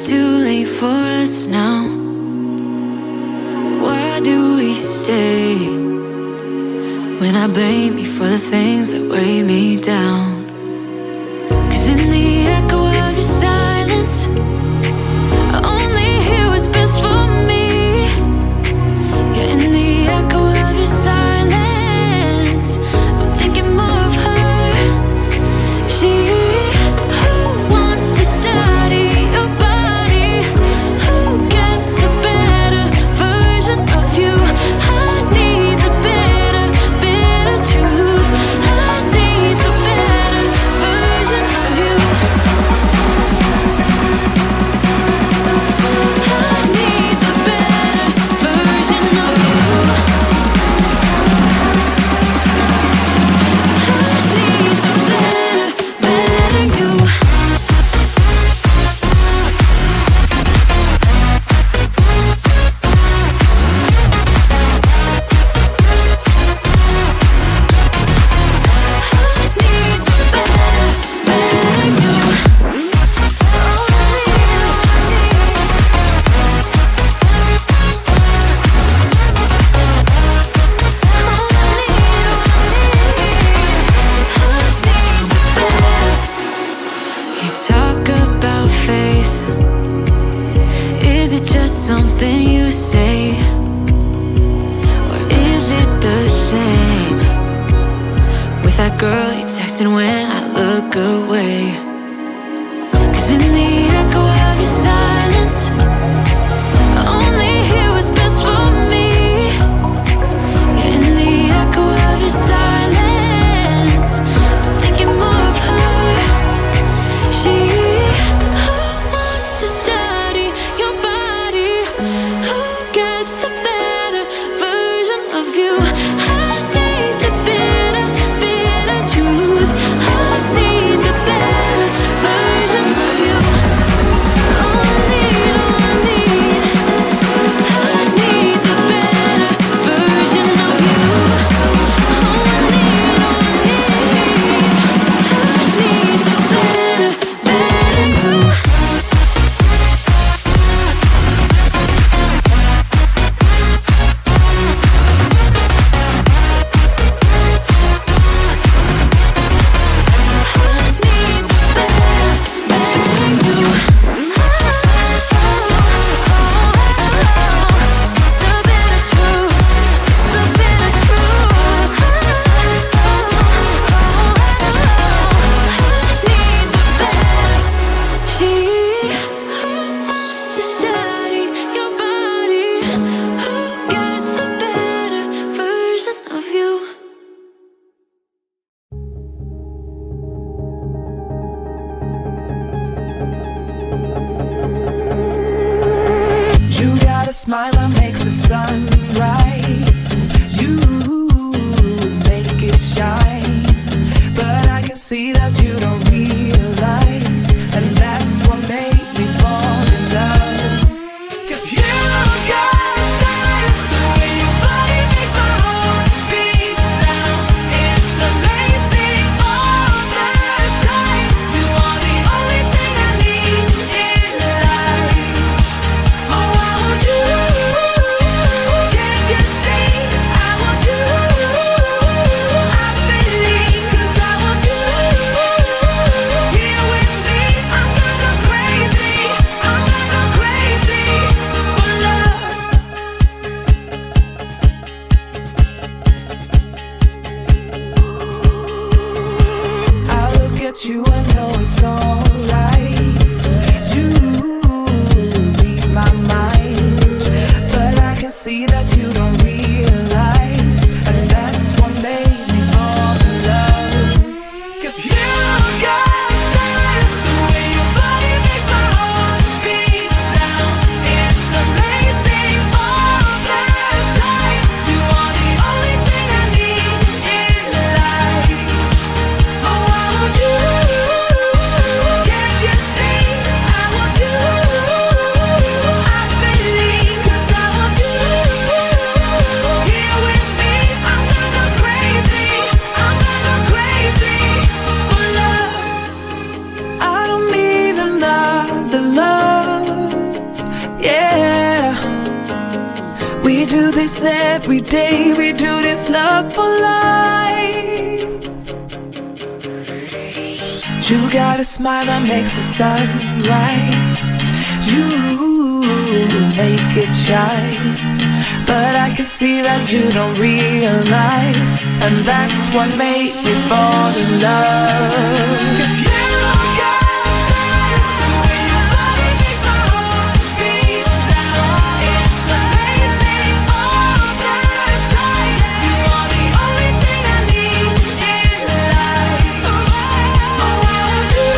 it's too late for us now. Why do we stay when I blame you for the things that weigh me down? 'Cause in the echo of your silence, I only hear what's best for me. Yeah, in the echo of your silence, I'm thinking more of her. She who wants to study your body, who gets the better version of you. I need the better truth. I need the better version of you. I need the better version of you. I need the better you. You talk about faith. Is it just something you say? Or is it the same with that girl you texting when I look away? 'Cause in the echo of your silence, I only hear what's best for me. Yeah, in the echo of your silence, I'm thinking more of her. She who wants to study your body, who gets the better version of you. I need the better truth. I need the better version of you. Oh, I need, I need the better version of you. Oh, I need the better you. Smile that makes the sun rise. You make it shine. But I can see that you don't realize, and that's what made me fall in love. 'Cause you got style, the way your body makes my heart beat sound. It's amazing all the time. You are the only thing I need in life. Oh, I want you. Can't you see? I want you. I believe, 'cause I want you. Here with me, I'm gonna go crazy. I'm gonna go crazy for love. I look at you, I know it's alright. You read my mind, but I can see that you don't realize, and that's what made me fall in love. 'Cause you got style, the way your body makes my heart beat sound. It's amazing all the time. You are the only thing I need in life. Oh, I want you. do this every day. We do this love for life. You got a smile that makes the sun rise. You make it shine, but I can see that you don't realize, and that's what made me fall in love. 'Cause you got style, the way your body makes my heart beat. It's amazing all the time. You are the only thing I need in life. Oh, I want you.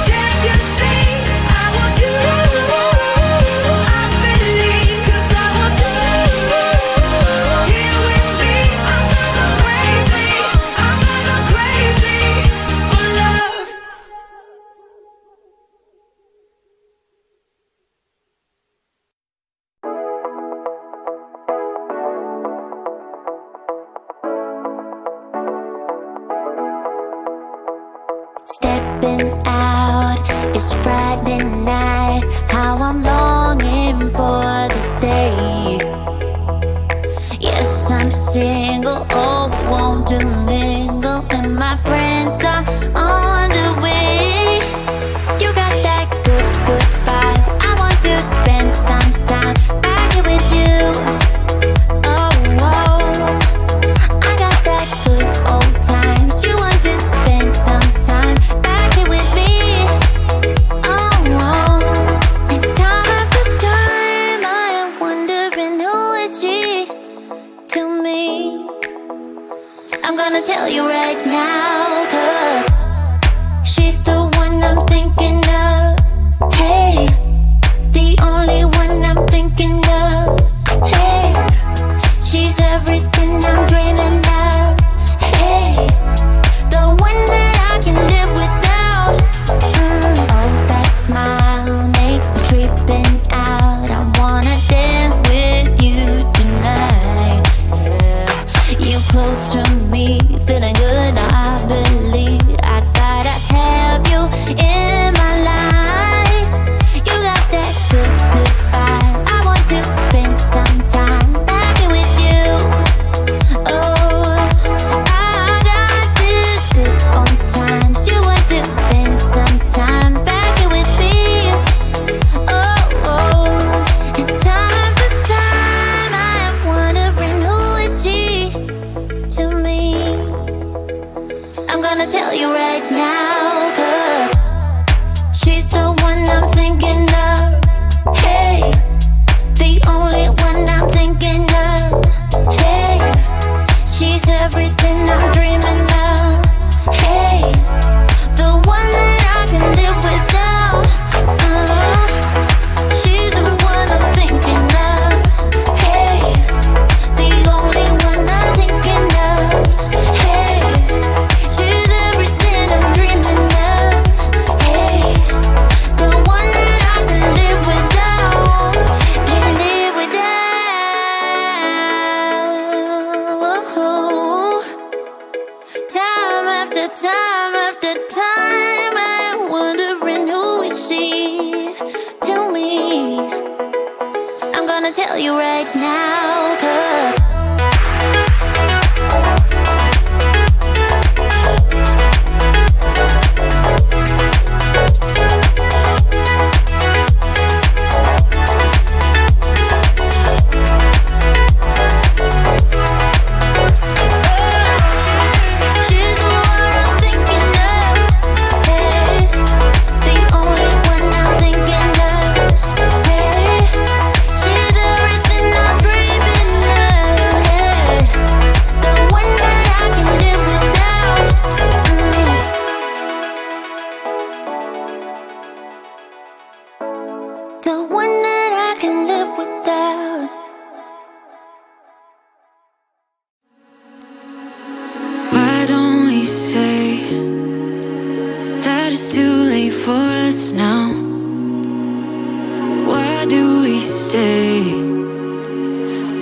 Can't you see? I want you. I believe, 'cause I want you here with me. I'm gonna go crazy. I'm gonna go crazy for love. Stepping out, it's Friday night. How I'm longing for this day. Yes, I'm single, oh, we want to mingle, and my friends are on the way. You got that good, good vibe. I want to spend some time back here with you. Oh, whoa. I got that good old times. You want to spend some time back here with me. Oh, whoa. And time after time, I am wondering who is she to me. I'm gonna tell you right now, 'cause she's the one I'm thinking of. Hey, the only one I'm thinking of. Hey, she's everything I'm dreaming of. Hey, the one that I can live without. Oh, that smile makes me tripping out. I wanna dance with you tonight. Yeah, you close to me, feeling good. I believe I gotta have you in my life. You got that good, good vibe. I want to spend some time back here with you. Oh, I got this good old times. You want to spend some time back here with me. Oh, and time after time, I am wondering who is she to me. I'm gonna tell you right now, 'cause she's the one I'm thinking of. Hey, the only one I'm thinking of. Hey, she's everything I'm dreaming of. Hey, the one that I can live without. She's the one I'm thinking of. Hey, the only one I'm thinking of. Hey, she's everything I'm dreaming of. Hey, the one that I can live without. Can live without. Time after time after time, I'm wondering who is she to me. I'm gonna tell you right now, 'cause she's the one I'm thinking of. Hey, the only one I'm thinking of. Hey, she's everything I'm dreaming of. Hey, the one that I can live without. The one that I can live without. Why don't we say that it's too late for us now? Why do we stay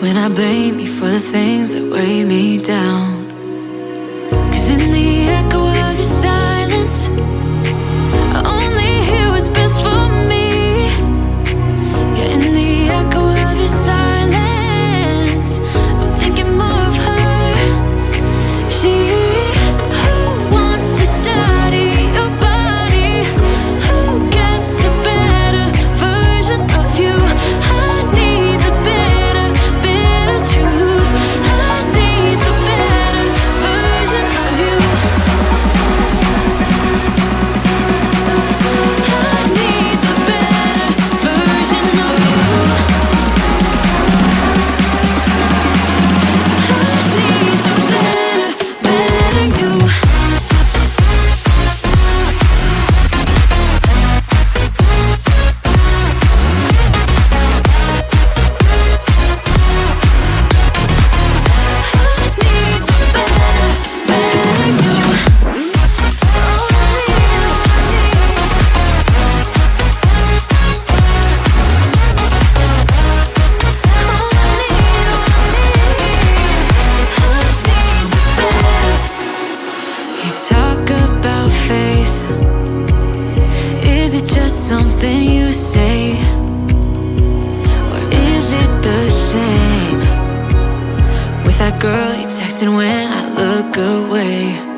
when I blame you for the things that weigh me down? 'Cause in the echo of your silence, I only hear what's best for me. Yeah, in the echo of your silence, talk about faith. Is it just something you say? Or is it the same with that girl you texting when I look away?